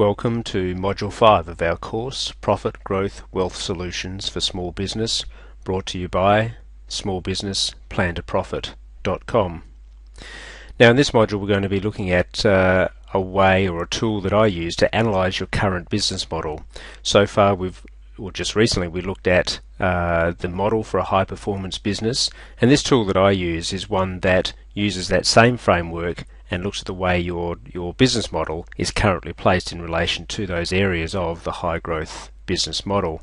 Welcome to Module 5 of our course, Profit, Growth, Wealth Solutions for Small Business, brought to you by smallbusinessplantoprofit.com. Now in this module we're going to be looking at a way or a tool that I use to analyse your current business model. So far just recently we looked at the model for a high performance business, and this tool that I use is one that uses that same framework and looks at the way your business model is currently placed in relation to those areas of the high growth business model.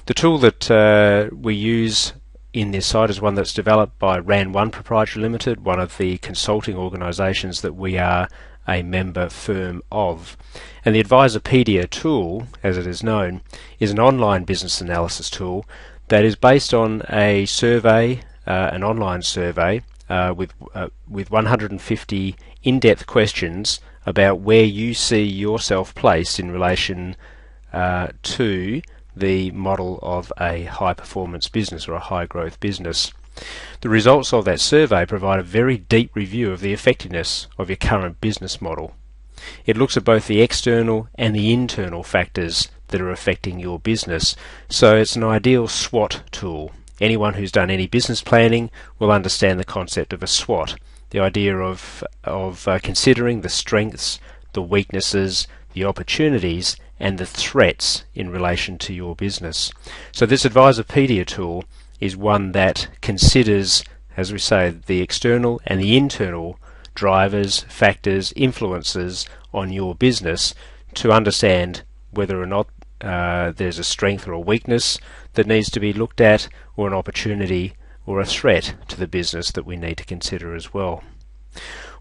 The tool that we use in this site is one that's developed by RAN1 Proprietary Limited, one of the consulting organisations that we are a member firm of. And the Advisorpedia tool, as it is known, is an online business analysis tool that is based on a survey, an online survey, with 150 in-depth questions about where you see yourself placed in relation to the model of a high-performance business or a high-growth business. The results of that survey provide a very deep review of the effectiveness of your current business model. It looks at both the external and the internal factors that are affecting your business, so it's an ideal SWOT tool. Anyone who's done any business planning will understand the concept of a SWOT, the idea of considering the strengths, the weaknesses, the opportunities and the threats in relation to your business. So this Advisorpedia tool is one that considers, as we say, the external and the internal drivers, factors, influences on your business to understand whether or not there's a strength or a weakness that needs to be looked at, or an opportunity or a threat to the business that we need to consider as well.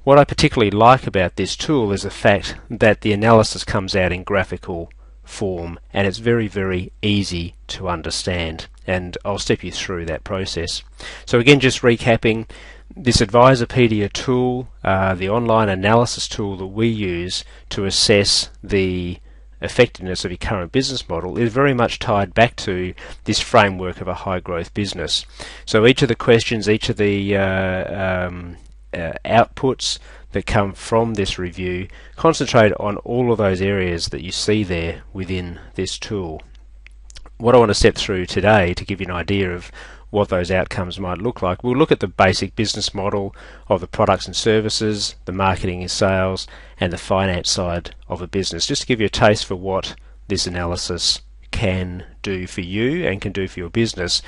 What I particularly like about this tool is the fact that the analysis comes out in graphical form, and it's very, very easy to understand, and I'll step you through that process. So again, just recapping, this Advisorpedia tool, the online analysis tool that we use to assess the effectiveness of your current business model, is very much tied back to this framework of a high growth business. So each of the questions, each of the outputs that come from this review concentrate on all of those areas that you see there within this tool. What I want to step through today to give you an idea of what those outcomes might look like, we'll look at the basic business model of the products and services, the marketing and sales, and the finance side of a business, just to give you a taste for what this analysis can do for you and can do for your business.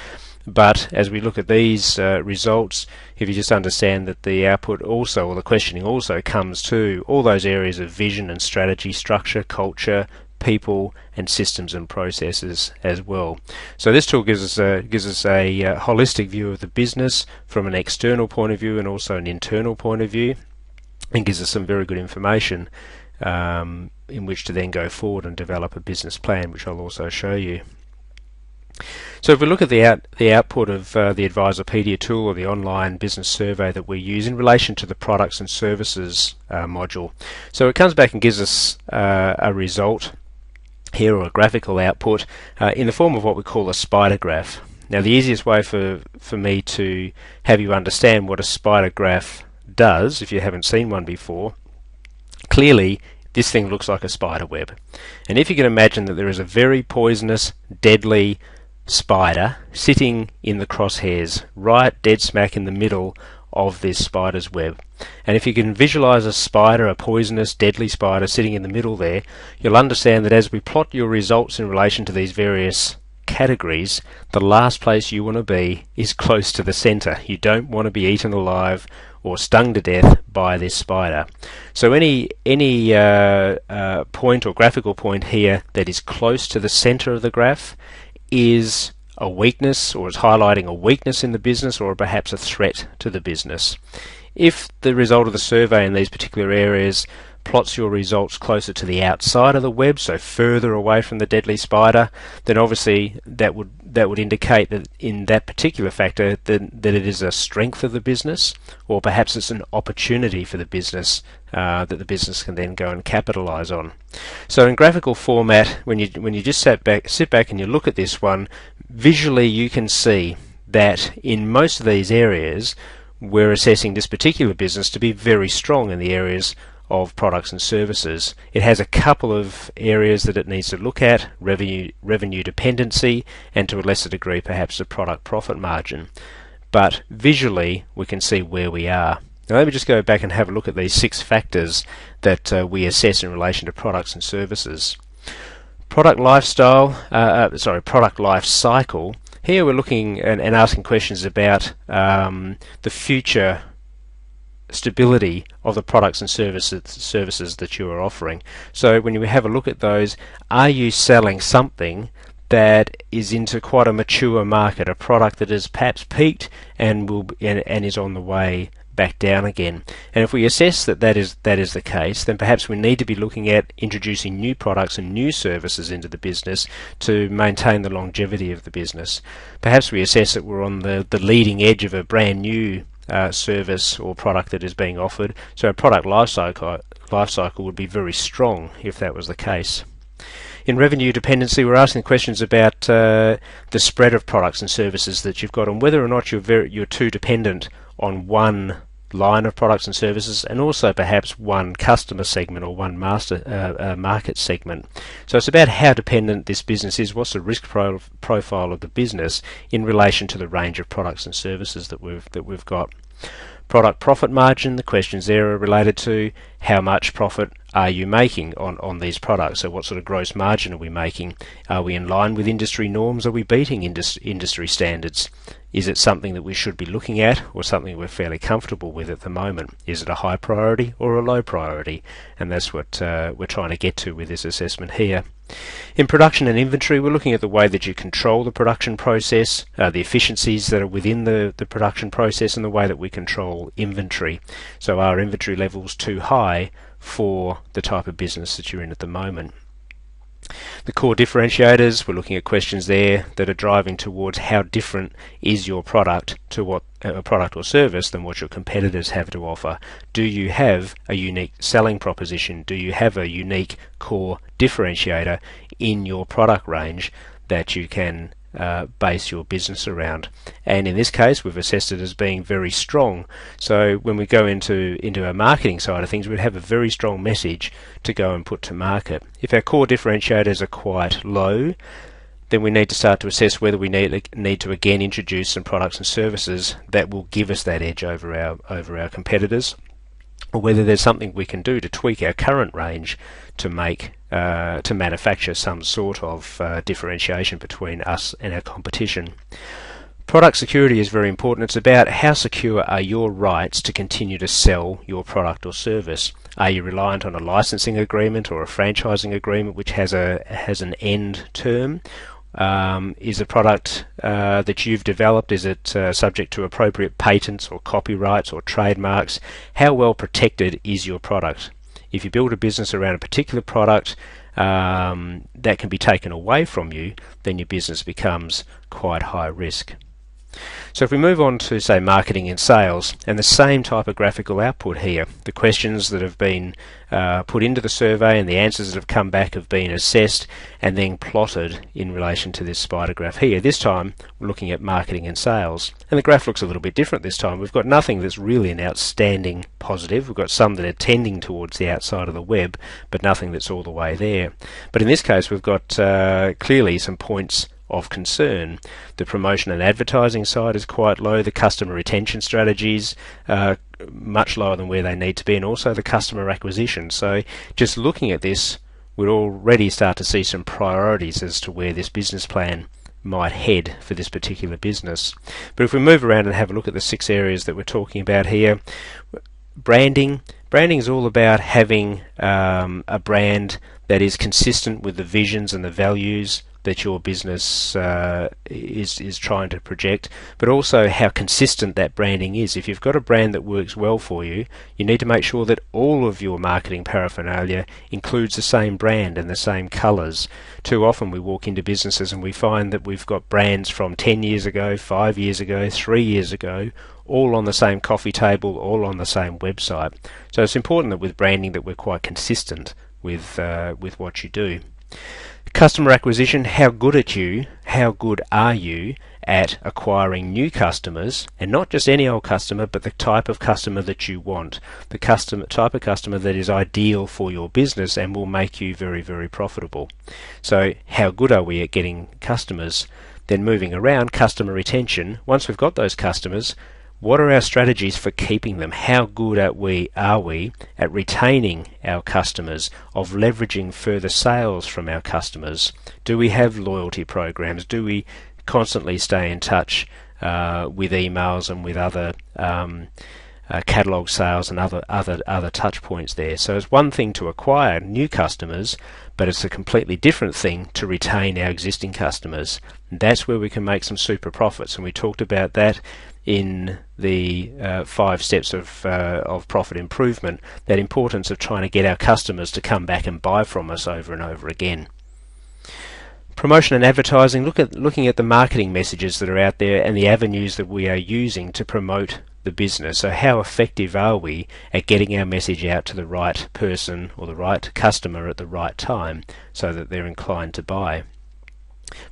But as we look at these results, if you just understand that the output also, or the questioning also, comes to all those areas of vision and strategy, structure, culture, people and systems and processes as well. So this tool gives us a holistic view of the business from an external point of view and also an internal point of view, and gives us some very good information in which to then go forward and develop a business plan, which I'll also show you. So if we look at the output of the Advisorpedia tool, or the online business survey that we use in relation to the products and services module, so it comes back and gives us a result here, or a graphical output in the form of what we call a spider graph. Now the easiest way for me to have you understand what a spider graph does, if you haven't seen one before, clearly this thing looks like a spider web. And if you can imagine that there is a very poisonous, deadly spider sitting in the crosshairs, right dead smack in the middle of this spider's web. And if you can visualize a spider, a poisonous, deadly spider sitting in the middle there, you'll understand that as we plot your results in relation to these various categories, the last place you want to be is close to the center. You don't want to be eaten alive or stung to death by this spider. So any point or graphical point here that is close to the center of the graph is a weakness, or is highlighting a weakness in the business, or perhaps a threat to the business. If the result of the survey in these particular areas plots your results closer to the outside of the web, so further away from the deadly spider, then obviously that would indicate that in that particular factor that it is a strength of the business, or perhaps it's an opportunity for the business that the business can then go and capitalize on. So in graphical format, when you just sit back and you look at this one, visually you can see that in most of these areas we're assessing this particular business to be very strong in the areas of products and services. It has a couple of areas that it needs to look at: revenue dependency, and to a lesser degree perhaps the product profit margin. But visually we can see where we are. Now let me just go back and have a look at these 6 factors that we assess in relation to products and services. Product life cycle. Here we're looking and asking questions about the future stability of the products and services that you are offering. So when you have a look at those, are you selling something that is into quite a mature market, a product that has perhaps peaked and is on the way back down again? And if we assess that is the case, then perhaps we need to be looking at introducing new products and new services into the business to maintain the longevity of the business. Perhaps we assess that we're on the leading edge of a brand new service or product that is being offered, so a product life cycle would be very strong if that was the case. In revenue dependency, we're asking questions about the spread of products and services that you've got, and whether or not you're too dependent on one line of products and services, and also perhaps one customer segment or one market segment. So it's about how dependent this business is, what's the risk profile of the business in relation to the range of products and services that we've got. Product profit margin, the questions there are related to how much profit are you making on these products. So what sort of gross margin are we making? Are we in line with industry norms? Are we beating industry standards? Is it something that we should be looking at, or something we're fairly comfortable with at the moment? Is it a high priority or a low priority? And that's what we're trying to get to with this assessment here. In production and inventory, we're looking at the way that you control the production process, the efficiencies that are within the production process, and the way that we control inventory. So are inventory levels too high for the type of business that you're in at the moment? The core differentiators, we're looking at questions there that are driving towards how different is your product to what a product or service than what your competitors have to offer. Do you have a unique selling proposition? Do you have a unique core differentiator in your product range that you can base your business around? And in this case we've assessed it as being very strong. So when we go into our marketing side of things, we'd have a very strong message to go and put to market. If our core differentiators are quite low, then we need to start to assess whether we need to again introduce some products and services that will give us that edge over our competitors, or whether there's something we can do to tweak our current range to manufacture some sort of differentiation between us and our competition. Product security is very important. It's about how secure are your rights to continue to sell your product or service. Are you reliant on a licensing agreement or a franchising agreement which has an end term? Is a product that you've developed, is it subject to appropriate patents or copyrights or trademarks? How well protected is your product? If you build a business around a particular product that can be taken away from you, then your business becomes quite high risk. So if we move on to, say, marketing and sales, and the same type of graphical output here, the questions that have been put into the survey and the answers that have come back have been assessed and then plotted in relation to this spider graph here. This time we're looking at marketing and sales, and the graph looks a little bit different this time. We've got nothing that's really an outstanding positive. We've got some that are tending towards the outside of the web, but nothing that's all the way there. But in this case we've got clearly some points of concern. The promotion and advertising side is quite low. The customer retention strategies are much lower than where they need to be, and also the customer acquisition. So just looking at this, we'd already start to see some priorities as to where this business plan might head for this particular business. But if we move around and have a look at the 6 areas that we're talking about here, branding is all about having a brand that is consistent with the visions and the values that your business is trying to project, but also how consistent that branding is. If you've got a brand that works well for you, you need to make sure that all of your marketing paraphernalia includes the same brand and the same colours. Too often we walk into businesses and we find that we've got brands from 10 years ago, 5 years ago, 3 years ago, all on the same coffee table, all on the same website. So it's important that with branding that we're quite consistent with what you do. Customer acquisition, how good are you at acquiring new customers, and not just any old customer, but the type of customer that you want, the type of customer that is ideal for your business and will make you very, very profitable. So how good are we at getting customers? Then moving around, customer retention. Once we've got those customers, what are our strategies for keeping them? How good are we at retaining our customers, of leveraging further sales from our customers? Do we have loyalty programs? Do we constantly stay in touch with emails and with other catalog sales and other touch points there? So it's one thing to acquire new customers, but it's a completely different thing to retain our existing customers. And that's where we can make some super profits, and we talked about that in the 5 steps of profit improvement, that importance of trying to get our customers to come back and buy from us over and over again. Promotion and advertising, looking at the marketing messages that are out there and the avenues that we are using to promote the business. So how effective are we at getting our message out to the right person or the right customer at the right time so that they're inclined to buy?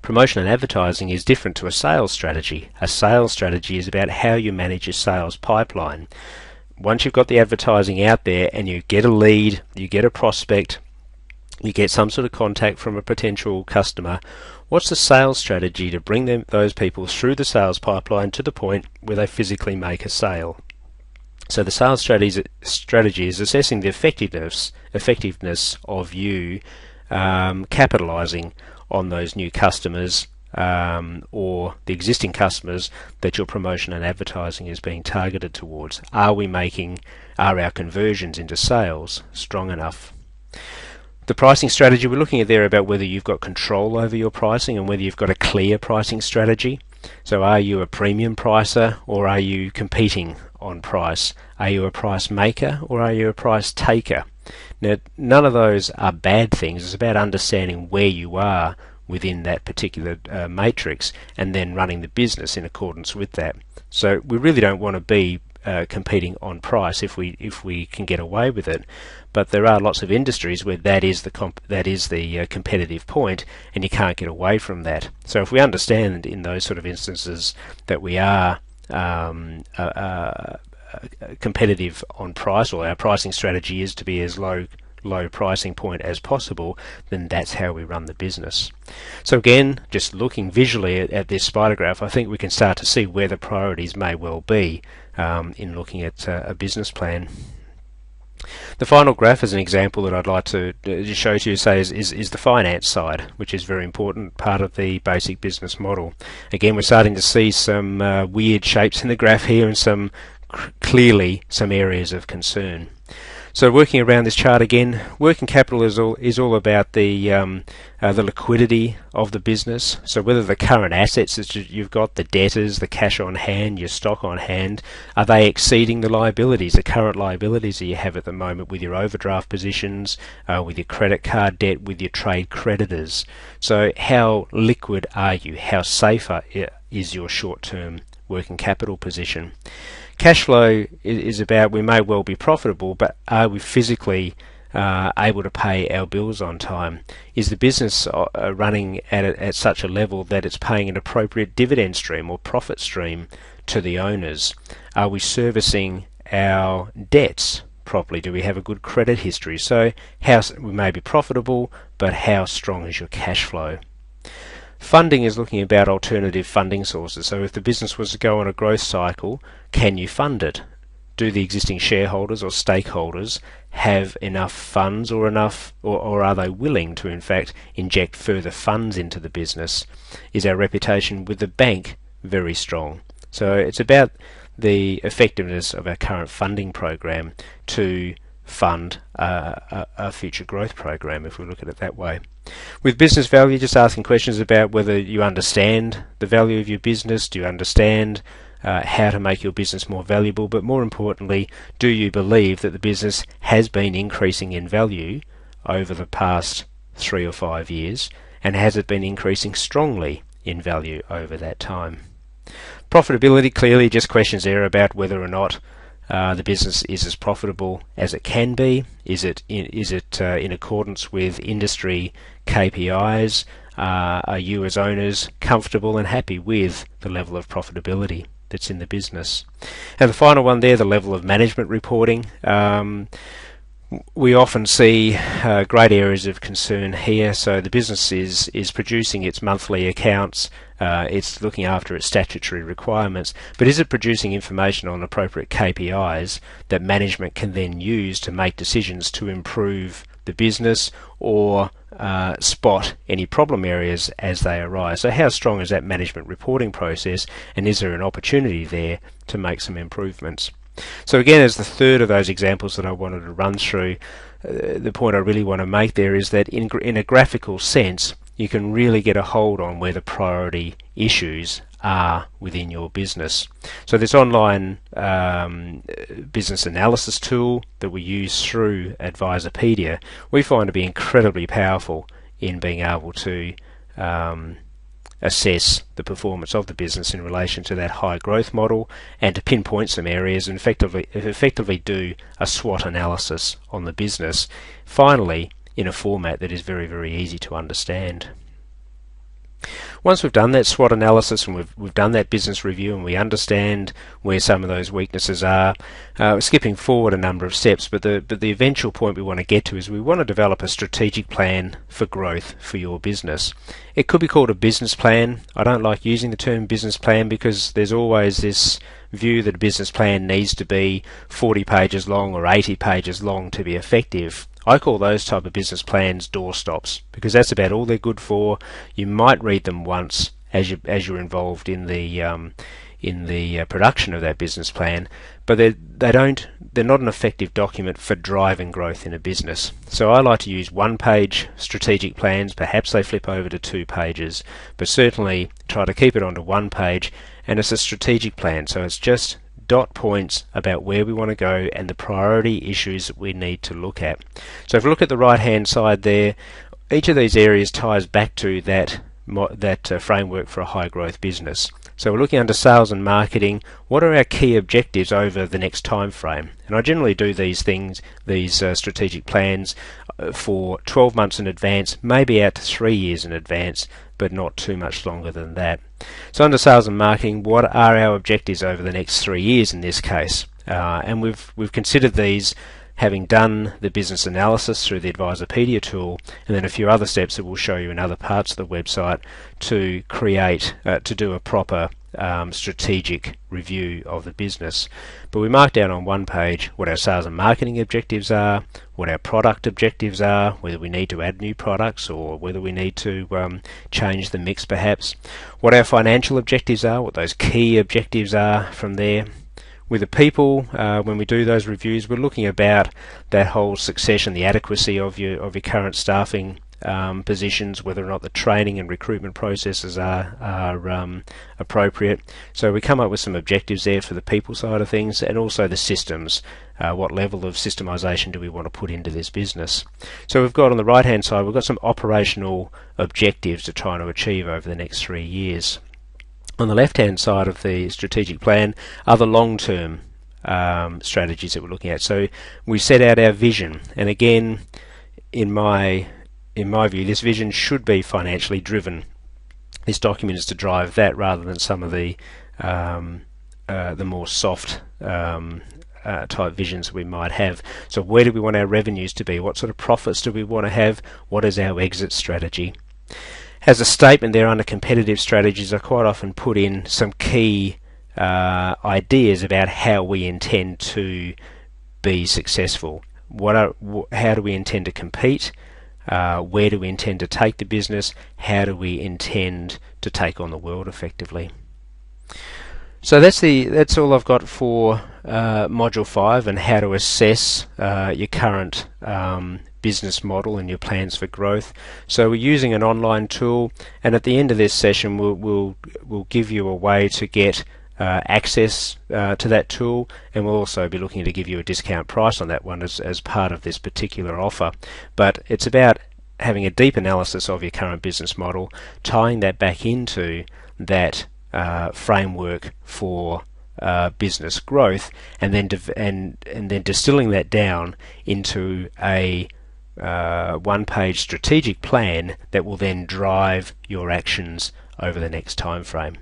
Promotion and advertising is different to a sales strategy. A sales strategy is about how you manage your sales pipeline. Once you've got the advertising out there and you get a lead, you get a prospect, you get some sort of contact from a potential customer, what's the sales strategy to bring those people through the sales pipeline to the point where they physically make a sale? So the sales strategy is assessing the effectiveness of you capitalizing on those new customers or the existing customers that your promotion and advertising is being targeted towards. Are our conversions into sales strong enough? The pricing strategy, we're looking at there about whether you've got control over your pricing and whether you've got a clear pricing strategy. So are you a premium pricer, or are you competing on price? Are you a price maker, or are you a price taker? Now, none of those are bad things. It's about understanding where you are within that particular matrix and then running the business in accordance with that. So we really don't want to be competing on price if we can get away with it. But there are lots of industries where that is the competitive point, and you can't get away from that. So if we understand in those sort of instances that we are competitive on price, or our pricing strategy is to be as low pricing point as possible, then that's how we run the business. So again, just looking visually at this spider graph, I think we can start to see where the priorities may well be in looking at a business plan. The final graph is an example that I'd like to show to you, say, is the finance side, which is a very important part of the basic business model. Again, we're starting to see some weird shapes in the graph here, and clearly some areas of concern. So working around this chart again, working capital is all about the liquidity of the business. So whether the current assets that you've got, the debtors, the cash on hand, your stock on hand, are they exceeding the liabilities, the current liabilities that you have at the moment with your overdraft positions, with your credit card debt, with your trade creditors? So how liquid are you? How safe is your short-term working capital position? Cash flow is about, we may well be profitable, but are we physically able to pay our bills on time? Is the business running at such a level that it's paying an appropriate dividend stream or profit stream to the owners? Are we servicing our debts properly? Do we have a good credit history? So we may be profitable, but how strong is your cash flow? Funding is looking about alternative funding sources. So if the business was to go on a growth cycle, can you fund it? Do the existing shareholders or stakeholders have enough funds or are they willing to in fact inject further funds into the business? Is our reputation with the bank very strong? So it's about the effectiveness of our current funding program to fund a future growth program, if we look at it that way. With business value, just asking questions about whether you understand the value of your business. Do you understand how to make your business more valuable? But more importantly, do you believe that the business has been increasing in value over the past 3 or 5 years, and has it been increasing strongly in value over that time? Profitability, clearly just questions there about whether or not the business is as profitable as it can be? Is it in accordance with industry KPIs? Are you as owners comfortable and happy with the level of profitability that's in the business? And the final one there, the level of management reporting. We often see great areas of concern here. So the business is producing its monthly accounts, it's looking after its statutory requirements, but is it producing information on appropriate KPIs that management can then use to make decisions to improve the business or spot any problem areas as they arise? So how strong is that management reporting process, and is there an opportunity there to make some improvements? So again, as the third of those examples that I wanted to run through, the point I really want to make there is that in a graphical sense, you can really get a hold on where the priority issues are within your business. So this online business analysis tool that we use through Advisorpedia, we find to be incredibly powerful in being able to assess the performance of the business in relation to that high growth model, and to pinpoint some areas and effectively do a SWOT analysis on the business, finally in a format that is very, very easy to understand. Once we've done that SWOT analysis and we've done that business review and we understand where some of those weaknesses are, skipping forward a number of steps, but the eventual point we want to get to is we want to develop a strategic plan for growth for your business. It could be called a business plan. I don't like using the term business plan because there's always this view that a business plan needs to be 40 pages long or 80 pages long to be effective. I call those type of business plans doorstops because that's about all they're good for. You might read them once as you're involved in the production of that business plan, but they're not an effective document for driving growth in a business. So I like to use one-page strategic plans. Perhaps they flip over to 2 pages, but certainly try to keep it onto 1 page. And it's a strategic plan, so it's just dot points about where we want to go and the priority issues that we need to look at. So if we look at the right hand side there, each of these areas ties back to that framework for a high growth business. So we're looking under sales and marketing. What are our key objectives over the next time frame? And I generally do these strategic plans for 12 months in advance, maybe out to 3 years in advance, but not too much longer than that. So under sales and marketing, what are our objectives over the next 3 years in this case? And we've considered these, having done the business analysis through the Advisorpedia tool, and then a few other steps that we'll show you in other parts of the website to do a proper strategic review of the business. But we mark down on 1 page what our sales and marketing objectives are, what our product objectives are, whether we need to add new products or whether we need to change the mix perhaps, what our financial objectives are, what those key objectives are from there. With the people, when we do those reviews, we're looking about that whole succession, the adequacy of your current staffing positions, whether or not the training and recruitment processes are appropriate. So we come up with some objectives there for the people side of things, and also the systems. What level of systemization do we want to put into this business? So we've got on the right hand side, we've got some operational objectives to try to achieve over the next 3 years. On the left-hand side of the strategic plan are the long-term strategies that we're looking at. So we set out our vision, and again, in my view, this vision should be financially driven. This document is to drive that rather than some of the more soft type visions we might have. So where do we want our revenues to be? What sort of profits do we want to have? What is our exit strategy? As a statement there under competitive strategies, I quite often put in some key ideas about how we intend to be successful. How do we intend to compete? Where do we intend to take the business? How do we intend to take on the world effectively? So that's all I've got for Module 5 and how to assess your current business model and your plans for growth. So we're using an online tool, and at the end of this session we'll give you a way to get access to that tool, and we'll also be looking to give you a discount price on that one as part of this particular offer. But it's about having a deep analysis of your current business model, tying that back into that framework for business growth, and then and then distilling that down into a one-page strategic plan that will then drive your actions over the next time frame.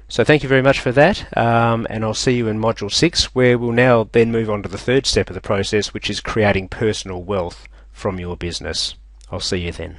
So thank you very much for that, and I'll see you in Module 6, where we'll now then move on to the third step of the process, which is creating personal wealth from your business. I'll see you then.